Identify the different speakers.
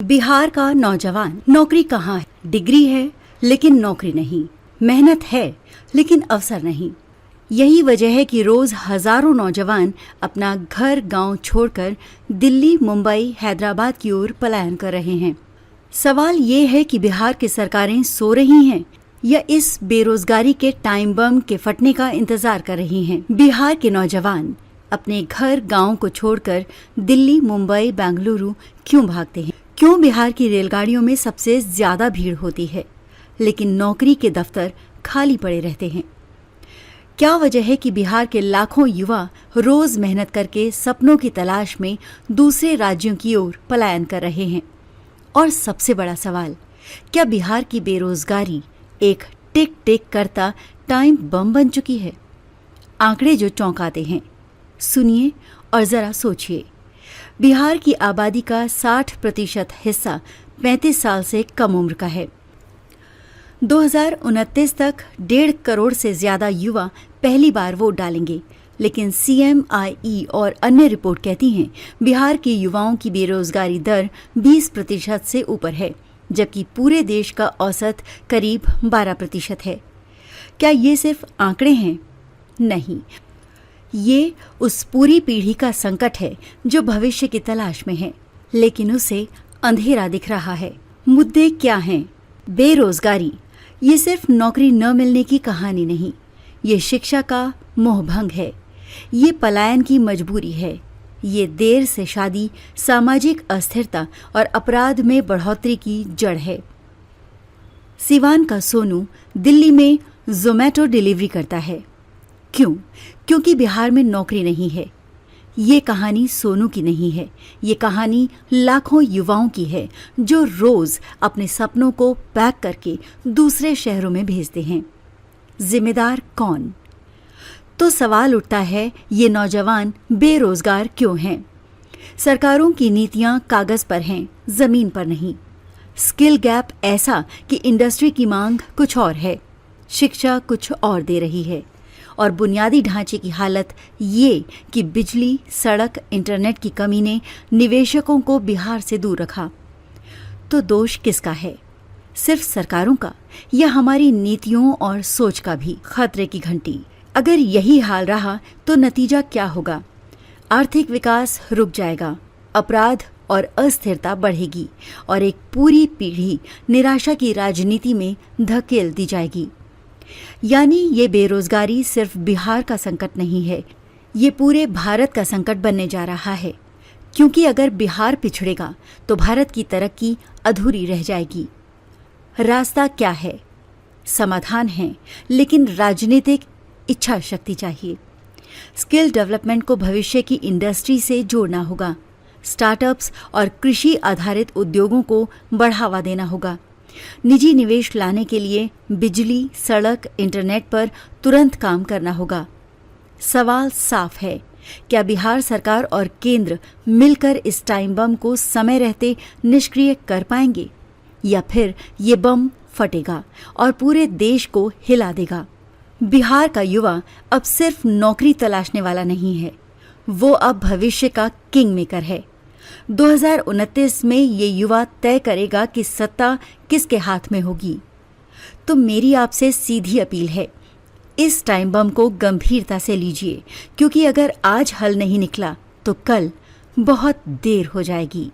Speaker 1: बिहार का नौजवान नौकरी कहाँ है? डिग्री है लेकिन नौकरी नहीं, मेहनत है लेकिन अवसर नहीं। यही वजह है कि रोज हजारों नौजवान अपना घर गांव छोड़कर दिल्ली, मुंबई, हैदराबाद की ओर पलायन कर रहे हैं। सवाल ये है कि बिहार की सरकारें सो रही हैं या इस बेरोजगारी के टाइम बम के फटने का इंतजार कर रही हैं। बिहार के नौजवान अपने घर गांव को छोड़कर दिल्ली, मुंबई, बेंगलुरु क्यों भागते हैं? क्यों बिहार की रेलगाड़ियों में सबसे ज्यादा भीड़ होती है लेकिन नौकरी के दफ्तर खाली पड़े रहते हैं? क्या वजह है कि बिहार के लाखों युवा रोज मेहनत करके सपनों की तलाश में दूसरे राज्यों की ओर पलायन कर रहे हैं? और सबसे बड़ा सवाल, क्या बिहार की बेरोजगारी एक टिक टिक करता टाइम बम बन चुकी है? आंकड़े जो चौंकाते हैं, सुनिए और जरा सोचिए। बिहार की आबादी का 60% हिस्सा 35 साल से कम उम्र का है। 2029 तक 1.5 करोड़ से ज्यादा युवा पहली बार वोट डालेंगे, लेकिन CMIE और अन्य रिपोर्ट कहती हैं बिहार के युवाओं की बेरोजगारी दर 20% से ऊपर है, जबकि पूरे देश का औसत करीब 12% है। क्या ये सिर्फ आंकड़े हैं? नहीं, ये उस पूरी पीढ़ी का संकट है जो भविष्य की तलाश में है, लेकिन उसे अंधेरा दिख रहा है। मुद्दे क्या हैं? बेरोजगारी ये सिर्फ नौकरी न मिलने की कहानी नहीं, ये शिक्षा का मोहभंग है, ये पलायन की मजबूरी है, ये देर से शादी, सामाजिक अस्थिरता और अपराध में बढ़ोतरी की जड़ है। सिवान का सोनू दिल्ली में ज़ोमैटो डिलीवरी करता है। क्यों? क्योंकि बिहार में नौकरी नहीं है। ये कहानी सोनू की नहीं है, ये कहानी लाखों युवाओं की है जो रोज अपने सपनों को पैक करके दूसरे शहरों में भेजते हैं। जिम्मेदार कौन? तो सवाल उठता है, ये नौजवान बेरोजगार क्यों हैं? सरकारों की नीतियां कागज पर हैं, जमीन पर नहीं। स्किल गैप ऐसा कि इंडस्ट्री की मांग कुछ और है, शिक्षा कुछ और दे रही है, और बुनियादी ढांचे की हालत ये कि बिजली, सड़क, इंटरनेट की कमी ने निवेशकों को बिहार से दूर रखा। तो दोष किसका है? सिर्फ सरकारों का या हमारी नीतियों और सोच का भी? खतरे की घंटी। अगर यही हाल रहा तो नतीजा क्या होगा? आर्थिक विकास रुक जाएगा, अपराध और अस्थिरता बढ़ेगी और एक पूरी पीढ़ी निराशा की राजनीति में धकेल दी जाएगी। यानी ये बेरोजगारी सिर्फ बिहार का संकट नहीं है, ये पूरे भारत का संकट बनने जा रहा है। क्योंकि अगर बिहार पिछड़ेगा तो भारत की तरक्की अधूरी रह जाएगी। रास्ता क्या है? समाधान है, लेकिन राजनीतिक इच्छा शक्ति चाहिए। स्किल डेवलपमेंट को भविष्य की इंडस्ट्री से जोड़ना होगा। स्टार्टअप्स और कृषि आधारित उद्योगों को बढ़ावा देना होगा। निजी निवेश लाने के लिए बिजली, सड़क, इंटरनेट पर तुरंत काम करना होगा। सवाल साफ है, क्या बिहार सरकार और केंद्र मिलकर इस टाइम बम को समय रहते निष्क्रिय कर पाएंगे, या फिर ये बम फटेगा और पूरे देश को हिला देगा? बिहार का युवा अब सिर्फ नौकरी तलाशने वाला नहीं है, वो अब भविष्य का किंग मेकर है। 2029 में ये युवा तय करेगा कि सत्ता किसके हाथ में होगी। तो मेरी आपसे सीधी अपील है, इस टाइम बम को गंभीरता से लीजिए, क्योंकि अगर आज हल नहीं निकला तो कल बहुत देर हो जाएगी।